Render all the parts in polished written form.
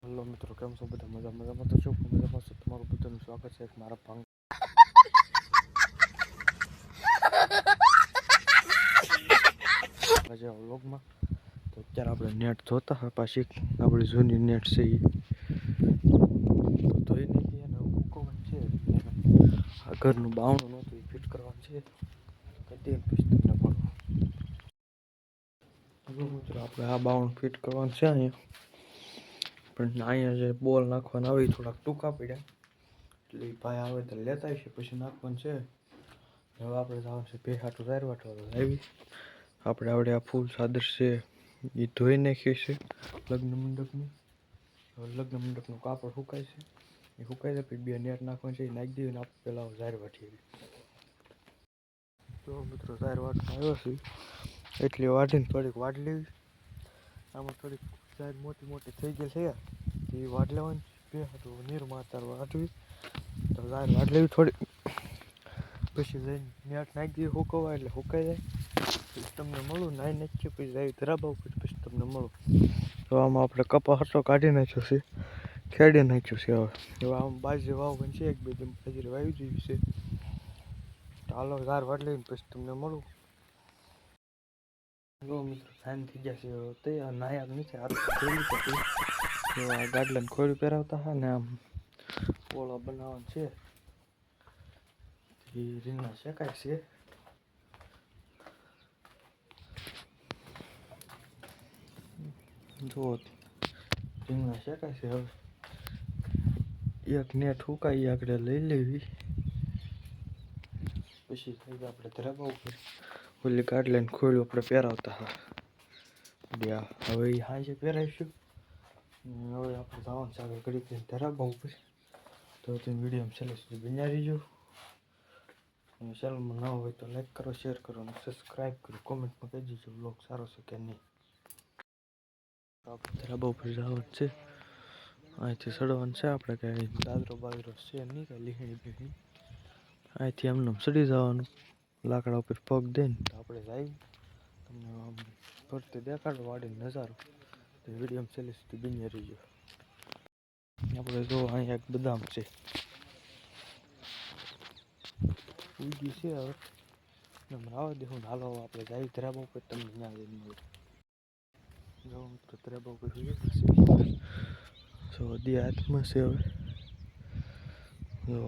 Hello મિત્રો, કેમ છો બધા? મજામાં તો શું મજામાં છો? તમારું બધાનું સ્વાગત છે મારા ભાંગ આજે વ્લોગમાં. તો અત્યારે આપણે નેટ જોતા હોય, પાછી આપણી જૂની નેટ છે એ તો એ નથી, એને મૂકવાનું છે. આ ઘરનું બાવણું નહોતું એ ફિટ કરવાનું છે. કદી પુસ્તકને મળો મિત્રો, આપણે આ બાવણું ફિટ કરવાનું છે અહીંયા. પણ અહીંયા જે બોલ નાખવાના આવે થોડાક ટૂંકા પડ્યા, એટલે ભાઈ આવે તો લેતા આવીશે, પછી નાખવાનું છે. હવે આપણે જવાનું છે ભેહાટું જાહેર વાટવા આવી. આપણે આવડે આ ફૂલ ચાદર છે એ ધોઈ નાખીએ છે લગ્ન મંડપની. હવે લગ્ન મંડપનું કાપડ સુકાય છે, એ સુકાય છે પછી બે નેટ નાખવાનું છે, એ નાખી દઈએ ને આપણે પહેલાં જાહેર વાટીએ. તો મિત્રો, જાહેર વાટમાં આવ્યો છે એટલે વાટીને થોડીક વાટ લેવી. આમાં થોડીક જાહેર મોટી મોટી થઈ ગઈ છે એ વાટ લેવાની. ભેહાટું નિર્માતા વાટવી તો જાહેર વાટ લેવી થોડી, પછી જઈને નેટ નાખી દઈએ સુકવવા, એટલે સુકાઈ જાય. પછી તમને મળું નાઈ નાખીએ, પછી જાય ધરાબા ઉપર, પછી તમને મળું. તો આમાં આપણે કપા હટો કાઢી નાખ્યો છે, ખેડી નાખ્યું છે. હવે આમ બાજરી વાવવાની છે, એક બે દિન બાજરી વાવી જેવી છે. હાલો જાહેર વાટ લઈને પછી તમને મળું. જો મિત્રો, ટાઈમ થઈ ગયા છે તે નાયા નથી, આ ગાડલાને ખોડી પહેરાવતા હા ને આમ ઓળો બનાવવાનું છે. એ રીંગણા શેકાય છે. જો રીંગણા શેકાય છે. હવે એક નેટ સુકાઈ આગળ લઈ લેવી, પછી થઈ આપણે ધરાબા ઉપર ઓલી ગાડલાને ખોડ્યું આપણે પહેરાવતા હા. હવે એ હાંજે પહેરાવીશું. હવે આપણે જવાનું છે આગળ ઘડીક ધરાબા ઉપર. તો તમે વિડીયોમાં છેલ્લે સુધી બન્યા રહીજો. અને ચેનલમાં ન હોય તો લાઈક કરો, શેર કરો અને સબસ્ક્રાઈબ કરો. કોમેન્ટમાં કહી દેજો વ્લોગ સારો છે કે નહીં. આપણે ધરાબા ઉપર જવાનું છે, અહીંથી ચડવાનું છે. આપણે કાંઈ દાદરો બાદરો છે નહીં, કાંઈ લીહણી બીહણી. અહીંથી એમને ચડી જવાનું લાકડા ઉપર પગ દઈને. તો આપણે જઈ તમને આમ ફરતે દેખાડો વાડીનો નજારો. તો વિડીયોમાં છેલ્લે સુધી બન્યા રહીજો. આપણે જો અહીંયા એક બદામ છે ઉગી છે. હવે આવવા દે હું હાલો આપણે જાય ધરાબા ઉપર, તમને ત્યાં જઈને મળું. જો મિત્રો, ધરાબા ઉપર જો દી હાથમાં છે. હવે જો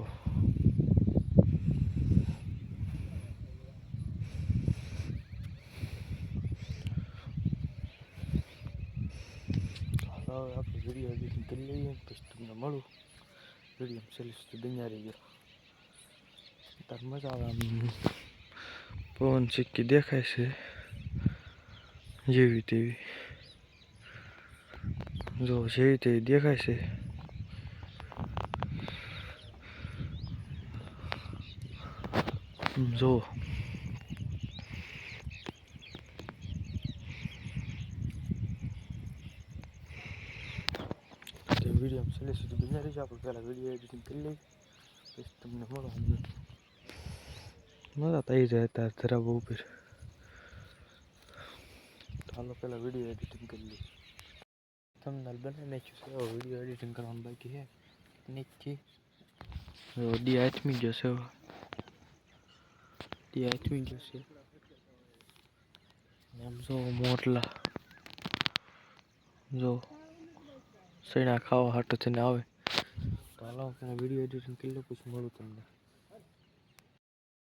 હવે આપણે વિડીયો એડિટિંગ કરી લઈએ, પછી તમને મળું. વિડીયો છેલ્લે સુધી બન્યા રહી ગયો. તાર મજા આવે. આમ પવન સિક્કી દેખાય છે જેવી તેવી. જો જેવી તેવી દેખાય છે. જો વિડીયો છેલ્લે સુધી બન્યા રહીજો. આપણે પહેલાં વિડીયો એડિટિંગ કરી લઈએ, પછી તમને મળો. મજા થઈ જાય તાર ધરાબા ઉપર. ચાલો પહેલાં વિડીયો એડિટિંગ કરી લઈએ. થંબનેલ બનાવી નાખ્યું છે, હવે વિડીયો એડિટિંગ કરવાનું બાકી છે નીચે. ડી હાથમી જશે, ડી હાથમી જશે. એમ જો મોટલા જો સૈણા ખાવા હાટો થઈને આવે. તો હાલો વિડીયો એડિટિંગ કરી લો, પછી મળું તમને.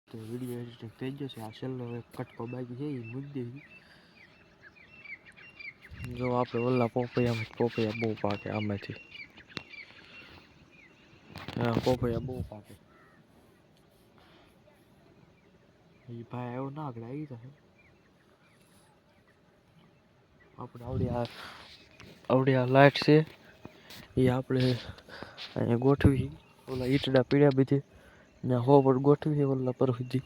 તો વિડીયો એડિટિંગ થઈ જશે. આ છેલ્લો એક કટકો બાકી છે, એ મૂકી જો આપણે ઓલા પોપૈયા બહુ પાકે આમાંથી. હા, પોપૈયા બહુ પાકે. એ ભાઈ આવ્યો ના આગળ આવી જશે. આપણે આવડી આ લાઈટ છે એ આપણે અહીંયા ગોઠવી. ઓલા ઈટડા પીડ્યા બધી ત્યાં હોવર ગોઠવી ઓલા પર સુધી.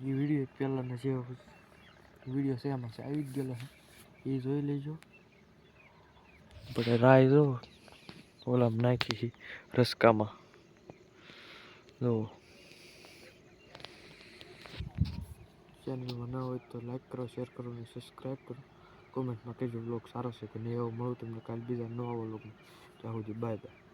એ વિડીયો પહેલાંના જે વિડીયો છે એમાં છે આવી જ ગયેલો છે, એ જોઈ લેજો. આપણે રાય જો ઓલામાં નાખી રસકામાં. જો ચેનલમાં ના હોય તો લાઈક કરો, શેર કરો અને સબસ્ક્રાઈબ કરો. કોમેન્ટમાં કહેજો વ્લોગ સારો છે કે નહીં. એવો મળું તમને કાલે બીજા નવા વ્લોગમાં. ત્યાં સુધી બાય બાય.